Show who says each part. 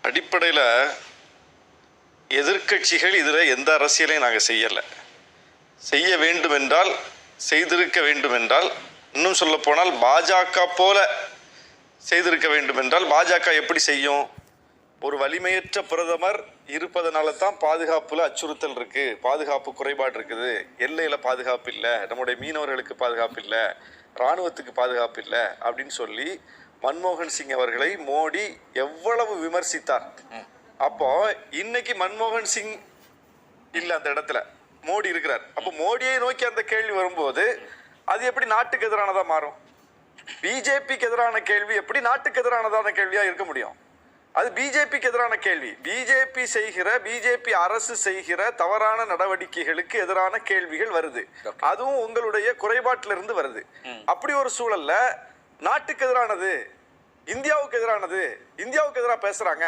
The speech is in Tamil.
Speaker 1: அடிப்படையில் எதிர்க்கட்சிகள் இதில் எந்த அரசியலையும் நாங்கள் செய்யலை. செய்ய வேண்டுமென்றால், செய்திருக்க வேண்டுமென்றால், இன்னும் சொல்ல போனால் பாஜக போல செய்திருக்க வேண்டுமென்றால் பாஜக எப்படி செய்யும்? ஒரு வலிமையற்ற பிரதமர் இருப்பதனால தான் பாதுகாப்புல அச்சுறுத்தல் இருக்கு, பாதுகாப்பு குறைபாடு இருக்குது, எல்லையில பாதுகாப்பு இல்லை, நம்முடைய மீனவர்களுக்கு பாதுகாப்பு இல்லை, இராணுவத்துக்கு பாதுகாப்பு இல்லை அப்படின்னு சொல்லி மன்மோகன் சிங் அவர்களை மோடி எவ்வளவு விமர்சித்தார். அப்போ இன்னைக்கு மன்மோகன் சிங் இல்ல அந்த இடத்துல, மோடி இருக்கிறார். அப்போ மோடியை நோக்கி அந்த கேள்வி வரும்போது அது எப்படி நாட்டுக்கு எதிரானதா மாறும்? பிஜேபிக்கு எதிரான கேள்வி எப்படி நாட்டுக்கு எதிரானதான கேள்வியா இருக்க முடியும்? அது பிஜேபிக்கு எதிரான கேள்வி. பிஜேபி அரசு செய்கிற தவறான நடவடிக்கைகளுக்கு எதிரான கேள்விகள் வருது. அதுவும் உங்களுடைய குறைபாட்டிலிருந்து வருது. அப்படி ஒரு சூழல்ல நாட்டுக்கு எதிரானது, இந்தியாவுக்கு எதிரானது, இந்தியாவுக்கு எதிராக பேசுறாங்க.